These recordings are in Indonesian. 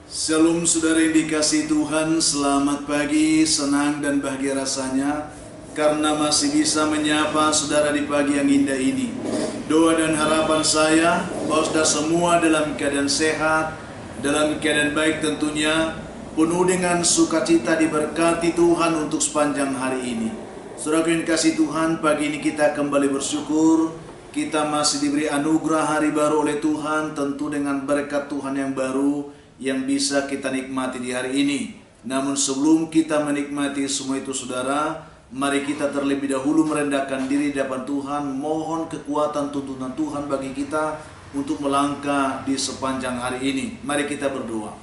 Shalom saudara yang dikasihi Tuhan, selamat pagi, senang dan bahagia rasanya karena masih bisa menyapa saudara di pagi yang indah ini. Doa dan harapan saya bahwa saudara semua dalam keadaan sehat, dalam keadaan baik tentunya, penuh dengan sukacita diberkati Tuhan untuk sepanjang hari ini. Saudara yang dikasihi Tuhan, pagi ini kita kembali bersyukur, kita masih diberi anugerah hari baru oleh Tuhan, tentu dengan berkat Tuhan yang baru yang bisa kita nikmati di hari ini. Namun sebelum kita menikmati semua itu saudara, mari kita terlebih dahulu merendahkan diri di hadapan Tuhan, mohon kekuatan tuntunan Tuhan bagi kita untuk melangkah di sepanjang hari ini. Mari kita berdoa.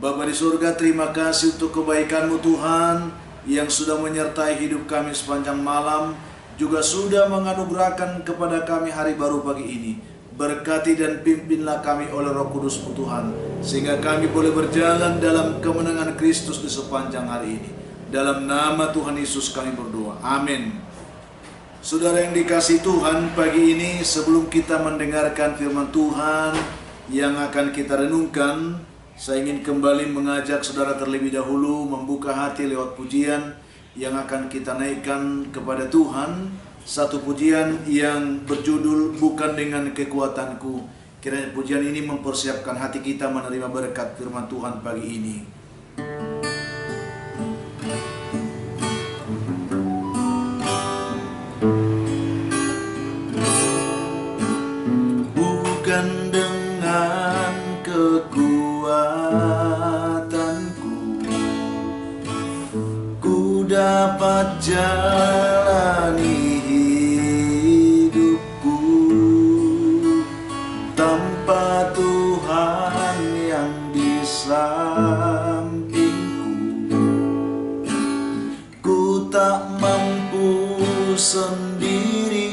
Bapa di surga, terima kasih untuk kebaikan-Mu Tuhan yang sudah menyertai hidup kami sepanjang malam, juga sudah menganugerahkan kepada kami hari baru pagi ini. Berkati dan pimpinlah kami oleh Roh Kudus-Mu Tuhan, sehingga kami boleh berjalan dalam kemenangan Kristus di sepanjang hari ini. Dalam nama Tuhan Yesus kami berdoa, amin. Saudara yang dikasihi Tuhan, pagi ini sebelum kita mendengarkan firman Tuhan yang akan kita renungkan, saya ingin kembali mengajak saudara terlebih dahulu membuka hati lewat pujian yang akan kita naikkan kepada Tuhan. Satu pujian yang berjudul Bukan Dengan Kekuatanku. Kiranya pujian ini mempersiapkan hati kita menerima berkat firman Tuhan pagi ini. Bukan dengan kekuatanku ku dapat jalani ku tak mampu sendiri.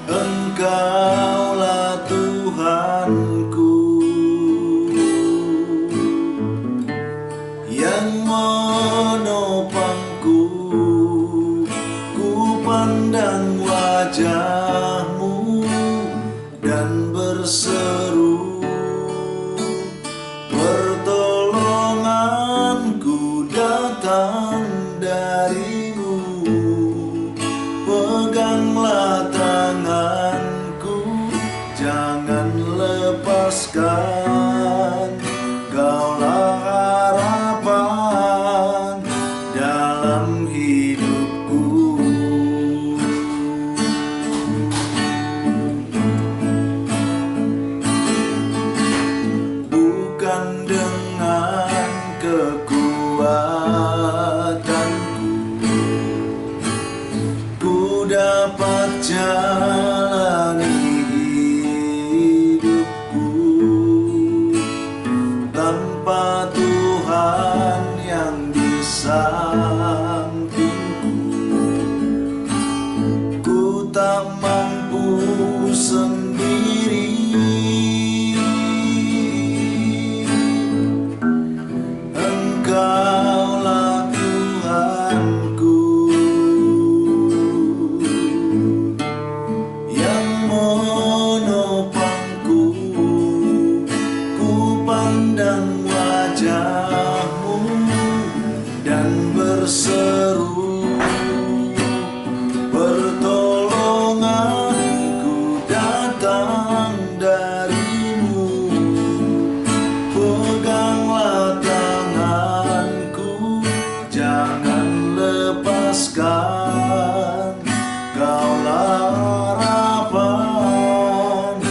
Engkaulah Tuhanku yang menopangku. Ku pandang wajah-Mu dan berseru, pertolonganku datang dari-Mu. Peganglah tanganku, jangan lepaskan. Kaulah harapan dalam hidupku. Jalani hidupku tanpa Tuhan yang di sampingku. Ku tak mampu sendiri. Engkaulah Tuhanku yang menopangku. Ku pandang wajah-Mu dan berseru, pertolonganku datang dari-Mu. Peganglah tanganku, jangan lepaskan. Kaulah harapan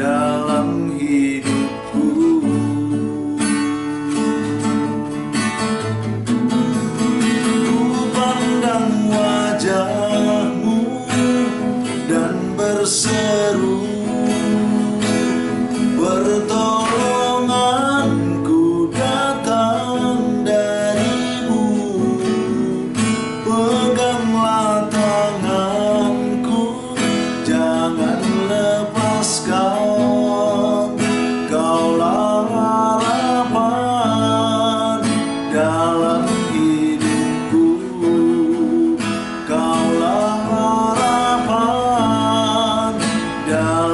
dalam hidupku. Ku pandang wajah-Mu dan berseru, pertolonganku datang dari-Mu. Peganglah tanganku, jangan lepaskan. Kaulah harapan dalam hidupku. Kaulah harapan dalam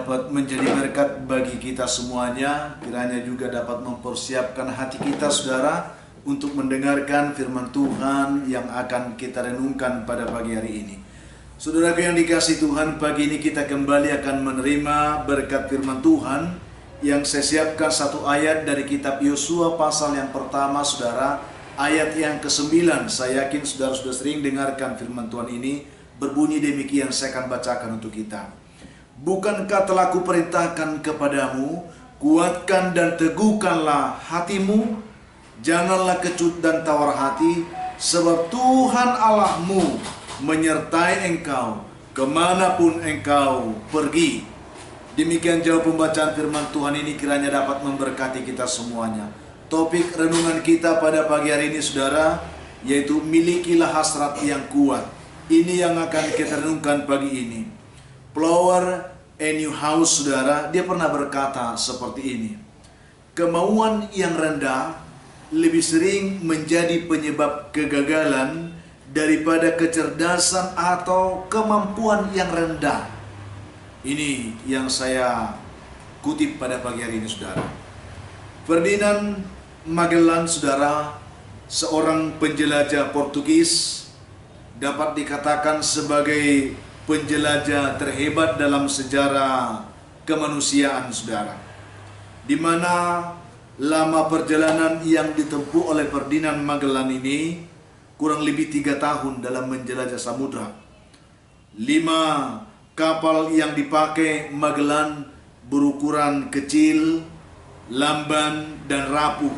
dapat menjadi berkat bagi kita semuanya. Kiranya juga dapat mempersiapkan hati kita, saudara, untuk mendengarkan firman Tuhan yang akan kita renungkan pada pagi hari ini. Saudaraku yang dikasihi Tuhan, pagi ini kita kembali akan menerima berkat firman Tuhan yang saya siapkan satu ayat dari kitab Yosua pasal yang pertama, saudara, ayat yang ke-9. Saya yakin saudara sudah sering dengarkan firman Tuhan ini. Berbunyi demikian, saya akan bacakan untuk kita. Bukankah telah kuperintahkan kepadamu, kuatkan dan teguhkanlah hatimu, janganlah kecut dan tawar hati, sebab Tuhan Allahmu menyertai engkau kemanapun engkau pergi. Demikian jauh pembacaan firman Tuhan ini, kiranya dapat memberkati kita semuanya. Topik renungan kita pada pagi hari ini, saudara, yaitu milikilah hasrat yang kuat. Ini yang akan kita renungkan pagi ini. Flower A New House, saudara, dia pernah berkata seperti ini. Kemauan yang rendah lebih sering menjadi penyebab kegagalan daripada kecerdasan atau kemampuan yang rendah. Ini yang saya kutip pada pagi hari ini, saudara. Ferdinand Magellan, saudara, seorang penjelajah Portugis, dapat dikatakan sebagai penjelajah terhebat dalam sejarah kemanusiaan, saudara. Di mana lama perjalanan yang ditempuh oleh Ferdinand Magellan ini kurang lebih 3 tahun dalam menjelajah samudra. 5 kapal yang dipakai Magellan berukuran kecil, lamban, dan rapuh.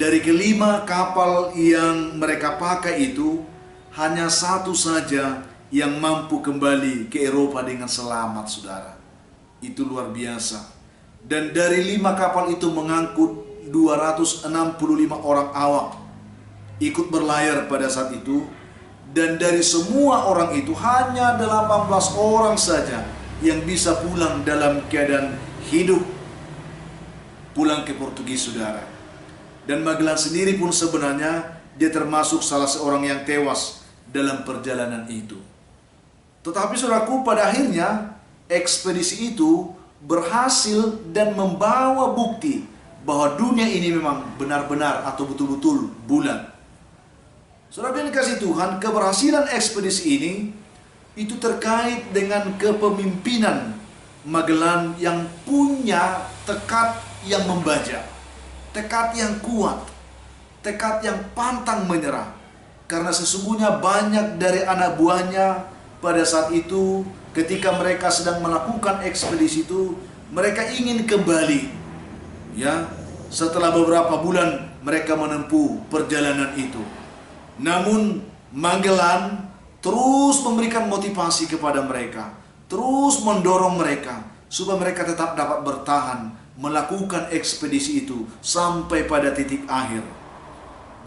Dari kelima kapal yang mereka pakai itu, hanya satu saja yang mampu kembali ke Eropa dengan selamat, saudara. Itu luar biasa. Dan dari 5 kapal itu mengangkut 265 orang awak ikut berlayar pada saat itu. Dan dari semua orang itu hanya 18 orang saja yang bisa pulang dalam keadaan hidup, pulang ke Portugis, saudara. Dan Magellan sendiri pun sebenarnya dia termasuk salah seorang yang tewas dalam perjalanan itu. Tetapi saudaraku, pada akhirnya ekspedisi itu berhasil dan membawa bukti bahwa dunia ini memang benar-benar atau betul-betul bulat. Saudara yang dikasihi Tuhan, keberhasilan ekspedisi ini itu terkait dengan kepemimpinan Magellan yang punya tekad yang membaja, tekad yang kuat, tekad yang pantang menyerah. Karena sesungguhnya banyak dari anak buahnya pada saat itu, ketika mereka sedang melakukan ekspedisi itu, mereka ingin kembali. Ya, setelah beberapa bulan mereka menempuh perjalanan itu. Namun Magellan terus memberikan motivasi kepada mereka, terus mendorong mereka supaya mereka tetap dapat bertahan melakukan ekspedisi itu sampai pada titik akhir.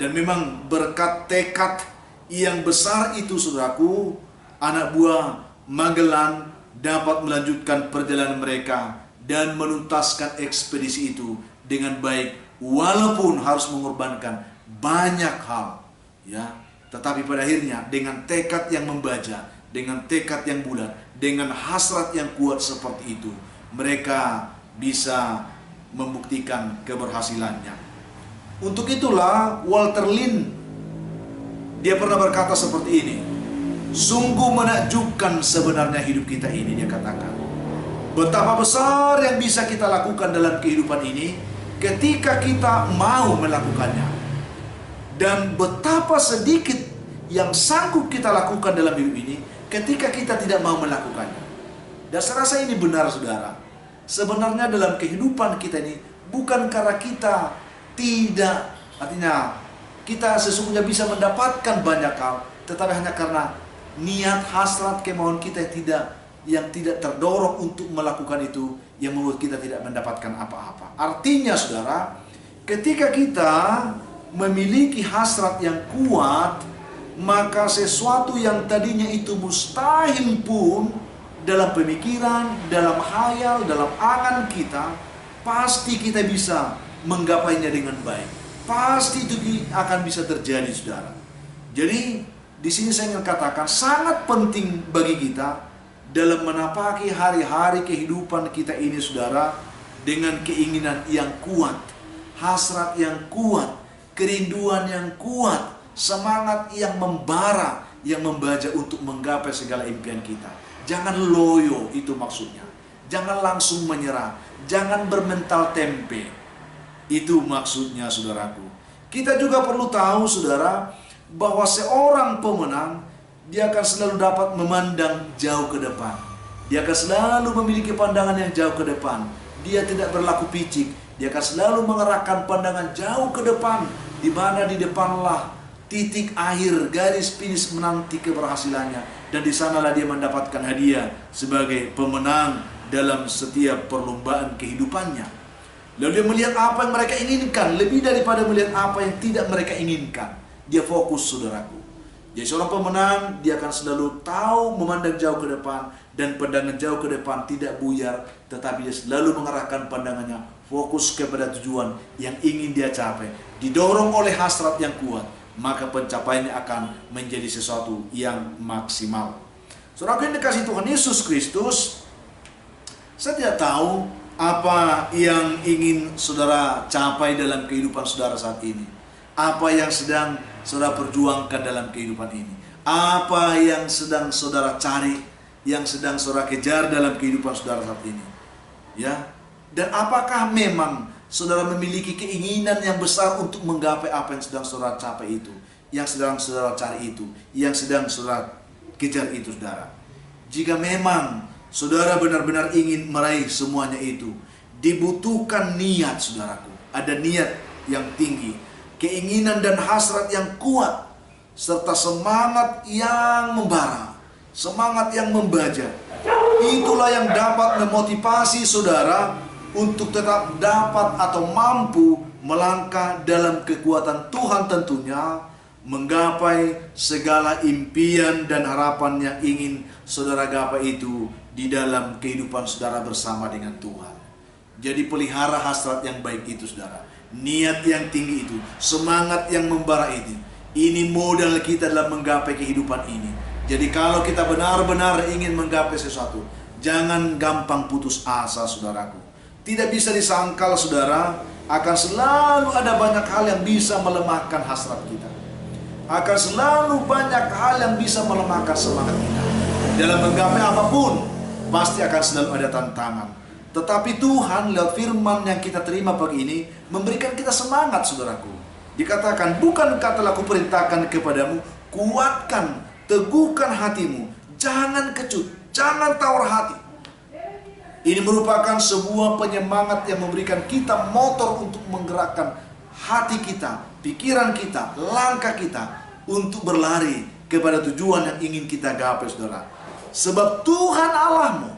Dan memang berkat tekad yang besar itu, saudaraku, anak buah Magellan dapat melanjutkan perjalanan mereka dan menuntaskan ekspedisi itu dengan baik, walaupun harus mengorbankan banyak hal, ya. Tetapi pada akhirnya dengan tekad yang membaja, dengan tekad yang bulat, dengan hasrat yang kuat seperti itu, mereka bisa membuktikan keberhasilannya. Untuk itulah Walter Lin, dia pernah berkata seperti ini. Sungguh menakjubkan sebenarnya hidup kita ini, dia katakan. Betapa besar yang bisa kita lakukan dalam kehidupan ini ketika kita mau melakukannya. Dan betapa sedikit yang sanggup kita lakukan dalam hidup ini ketika kita tidak mau melakukannya. Dan saya rasa ini benar, saudara. Sebenarnya dalam kehidupan kita ini bukan karena kita tidak, artinya kita sesungguhnya bisa mendapatkan banyak hal, tetapi hanya karena niat, hasrat, kemauan kita yang tidak terdorong untuk melakukan itu, yang membuat kita tidak mendapatkan apa-apa. Artinya, saudara, ketika kita memiliki hasrat yang kuat, maka sesuatu yang tadinya itu mustahil pun dalam pemikiran, dalam hayal, dalam angan kita, pasti kita bisa menggapainya dengan baik. Pasti itu akan bisa terjadi, saudara. Jadi di sini saya ingin katakan sangat penting bagi kita dalam menapaki hari-hari kehidupan kita ini, saudara, dengan keinginan yang kuat, hasrat yang kuat, kerinduan yang kuat, semangat yang membara, yang membaja untuk menggapai segala impian kita. Jangan loyo, itu maksudnya. Jangan langsung menyerah, jangan bermental tempe. Itu maksudnya, saudaraku. Kita juga perlu tahu, saudara, bahwa seorang pemenang, dia akan selalu dapat memandang jauh ke depan. Dia akan selalu memiliki pandangan yang jauh ke depan. Dia tidak berlaku picik. Dia akan selalu mengerahkan pandangan jauh ke depan, di mana di depanlah titik akhir, garis finish menanti keberhasilannya. Dan di sanalah dia mendapatkan hadiah sebagai pemenang dalam setiap perlombaan kehidupannya. Lalu dia melihat apa yang mereka inginkan, lebih daripada melihat apa yang tidak mereka inginkan. Dia fokus, saudaraku. Jadi seorang pemenang, dia akan selalu tahu memandang jauh ke depan, dan pandangan jauh ke depan tidak buyar, tetapi dia selalu mengarahkan pandangannya fokus kepada tujuan yang ingin dia capai. Didorong oleh hasrat yang kuat, maka pencapaiannya akan menjadi sesuatu yang maksimal. Saudara yang dikasihi Tuhan Yesus Kristus, saya tidak tahu apa yang ingin saudara capai dalam kehidupan saudara saat ini. Apa yang sedang saudara perjuangkan dalam kehidupan ini. Apa yang sedang saudara cari, yang sedang saudara kejar dalam kehidupan saudara saat ini. Ya. Dan apakah memang saudara memiliki keinginan yang besar untuk menggapai apa yang sedang saudara capai itu, yang sedang saudara cari itu, yang sedang saudara kejar itu, saudara. Jika memang saudara benar-benar ingin meraih semuanya itu, dibutuhkan niat, saudaraku. Ada niat yang tinggi, keinginan dan hasrat yang kuat, serta semangat yang membara, semangat yang membaja. Itulah yang dapat memotivasi saudara untuk tetap dapat atau mampu melangkah dalam kekuatan Tuhan, tentunya menggapai segala impian dan harapan yang ingin saudara gapai itu di dalam kehidupan saudara bersama dengan Tuhan. Jadi pelihara hasrat yang baik itu, saudara. Niat yang tinggi itu, semangat yang membara itu. Ini modal kita dalam menggapai kehidupan ini. Jadi kalau kita benar-benar ingin menggapai sesuatu, jangan gampang putus asa, saudaraku. Tidak bisa disangkal, saudara, akan selalu ada banyak hal yang bisa melemahkan hasrat kita. Akan selalu banyak hal yang bisa melemahkan semangat kita. Dalam menggapai apapun, pasti akan selalu ada tantangan. Tetapi Tuhan lewat firman yang kita terima pagi ini memberikan kita semangat, saudaraku. Dikatakan, bukankah telah kuperintahkan kepadamu, kuatkan, teguhkan hatimu, jangan kecut, jangan tawar hati. Ini merupakan sebuah penyemangat yang memberikan kita motor untuk menggerakkan hati kita, pikiran kita, langkah kita untuk berlari kepada tujuan yang ingin kita gapai, saudara. Sebab Tuhan Allahmu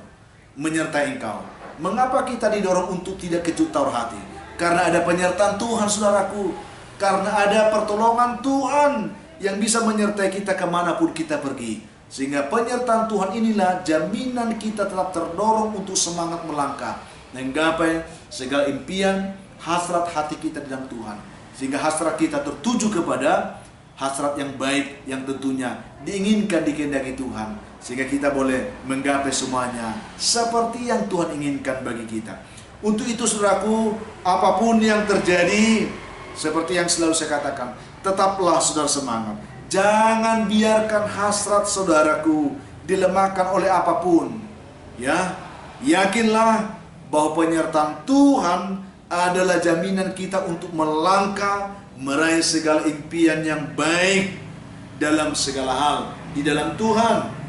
menyertai engkau. Mengapa kita didorong untuk tidak kecut tawar hati? Karena ada penyertaan Tuhan, saudaraku. Karena ada pertolongan Tuhan yang bisa menyertai kita kemanapun kita pergi. Sehingga penyertaan Tuhan inilah jaminan kita tetap terdorong untuk semangat melangkah, menggapai segala impian, hasrat hati kita di dalam Tuhan. Sehingga hasrat kita tertuju kepada hasrat yang baik, yang tentunya diinginkan, dikehendaki Tuhan. Sehingga kita boleh menggapai semuanya seperti yang Tuhan inginkan bagi kita. Untuk itu, saudaraku, apapun yang terjadi, seperti yang selalu saya katakan, tetaplah saudara semangat. Jangan biarkan hasrat saudaraku dilemahkan oleh apapun. Ya, yakinlah bahwa penyertaan Tuhan adalah jaminan kita untuk melangkah meraih segala impian yang baik dalam segala hal di dalam Tuhan.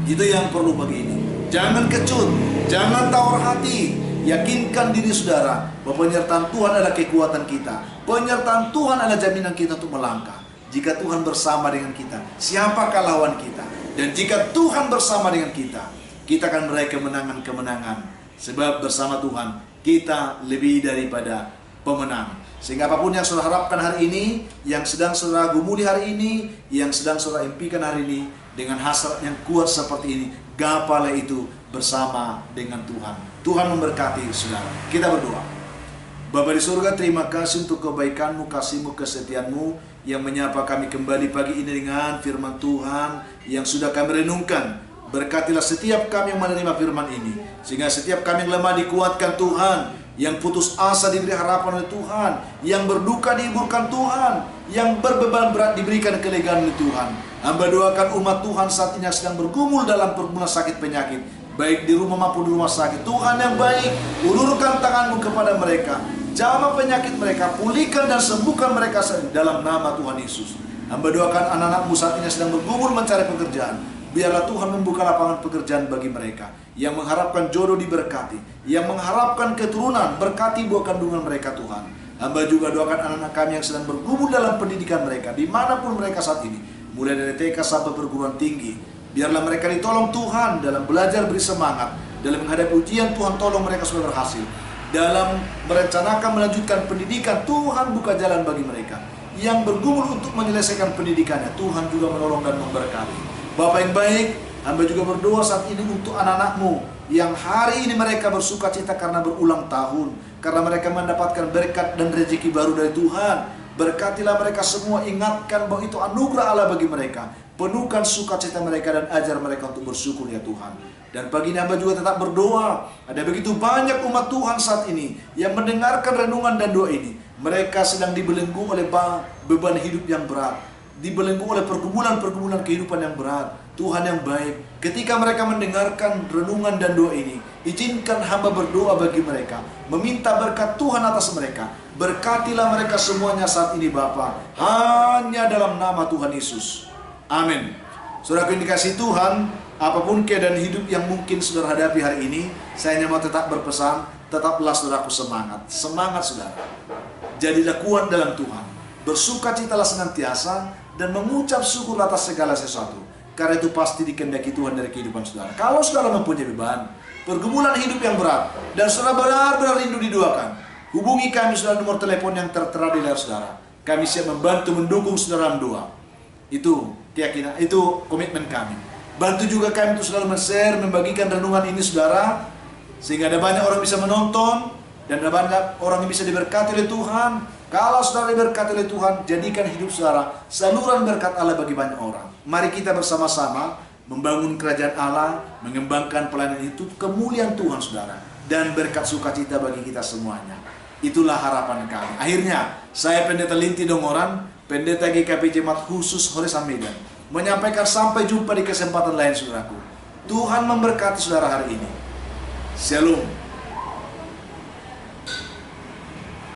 Itu yang perlu bagi ini. Jangan kecut, jangan tawar hati. Yakinkan diri saudara bahwa penyertaan Tuhan adalah kekuatan kita. Penyertaan Tuhan adalah jaminan kita untuk melangkah. Jika Tuhan bersama dengan kita, siapakah lawan kita? Dan jika Tuhan bersama dengan kita, kita akan meraih kemenangan-kemenangan. Sebab bersama Tuhan, kita lebih daripada pemenang. Sehingga apapun yang saudara harapkan hari ini, yang sedang saudara gumuli hari ini, yang sedang saudara impikan hari ini, dengan hasrat yang kuat seperti ini, gapailah itu bersama dengan Tuhan. Tuhan memberkati saudara. Kita berdoa. Bapa di surga, terima kasih untuk kebaikan-Mu, kasih-Mu, kesetiaan-Mu yang menyapa kami kembali pagi ini dengan firman Tuhan yang sudah kami renungkan. Berkatilah setiap kami yang menerima firman ini, sehingga setiap kami yang lemah dikuatkan Tuhan, yang putus asa diberi harapan oleh Tuhan, yang berduka dihiburkan Tuhan, yang berbeban berat diberikan kelegaan oleh Tuhan. Hamba doakan umat Tuhan saat ini yang sedang bergumul dalam pergumulan sakit penyakit, baik di rumah maupun di rumah sakit. Tuhan yang baik, ulurkan tangan-Mu kepada mereka, jamah penyakit mereka, pulihkan dan sembuhkan mereka dalam nama Tuhan Yesus. Hamba doakan anak-anak-Mu saat ini yang sedang bergumul mencari pekerjaan. Biarlah Tuhan membuka lapangan pekerjaan bagi mereka. Yang mengharapkan jodoh diberkati, yang mengharapkan keturunan, berkati buah kandungan mereka Tuhan. Hamba juga doakan anak-anak kami yang sedang bergumul dalam pendidikan mereka, dimanapun mereka saat ini, mulai dari TK sampai perguruan tinggi. Biarlah mereka ditolong Tuhan dalam belajar, beri semangat. Dalam menghadapi ujian, Tuhan tolong mereka supaya berhasil. Dalam merencanakan melanjutkan pendidikan, Tuhan buka jalan bagi mereka. Yang bergumul untuk menyelesaikan pendidikannya, Tuhan juga menolong dan memberkati. Bapak yang baik, hamba juga berdoa saat ini untuk anak-anak-Mu yang hari ini mereka bersuka cita karena berulang tahun, karena mereka mendapatkan berkat dan rezeki baru dari Tuhan. Berkatilah mereka semua, ingatkan bahwa itu anugerah Allah bagi mereka. Penuhkan sukacita mereka dan ajar mereka untuk bersyukur ya Tuhan. Dan pagi ini hamba juga tetap berdoa. Ada begitu banyak umat Tuhan saat ini yang mendengarkan renungan dan doa ini. Mereka sedang dibelenggu oleh beban hidup yang berat, dibelenggu oleh pergumulan-pergumulan kehidupan yang berat. Tuhan yang baik, ketika mereka mendengarkan renungan dan doa ini, izinkan hamba berdoa bagi mereka, meminta berkat Tuhan atas mereka. Berkatilah mereka semuanya saat ini Bapa, hanya dalam nama Tuhan Yesus. Amin. Saudara yang dikasihi Tuhan, apapun keadaan hidup yang mungkin saudara hadapi hari ini, saya hanya mau tetap berpesan, tetaplah saudaraku semangat. Semangat saudara. Jadilah kuat dalam Tuhan. Bersukacitalah senantiasa dan mengucap syukur atas segala sesuatu. Karena itu pasti dikehendaki Tuhan dari kehidupan saudara. Kalau saudara mempunyai beban, pergumulan hidup yang berat, dan saudara benar-benar rindu didoakan, hubungi kami saudara, nomor telepon yang tertera di layar saudara. Kami siap membantu mendukung saudara dalam doa. Itu keyakinan, itu komitmen kami. Bantu juga kami untuk selalu men-share, membagikan renungan ini saudara, sehingga ada banyak orang bisa menonton, dan ada banyak orang yang bisa diberkati oleh Tuhan. Kalau saudara diberkati oleh Tuhan, jadikan hidup saudara saluran berkat Allah bagi banyak orang. Mari kita bersama-sama membangun kerajaan Allah, mengembangkan pelayanan itu, kemuliaan Tuhan saudara, dan berkat sukacita bagi kita semuanya. Itulah harapan kami. Akhirnya, saya Pendeta Linti Dongoran, Pendeta GKP Jemaat Khusus Horesan Medan, menyampaikan sampai jumpa di kesempatan lain saudaraku. Tuhan memberkati saudara hari ini. Shalom.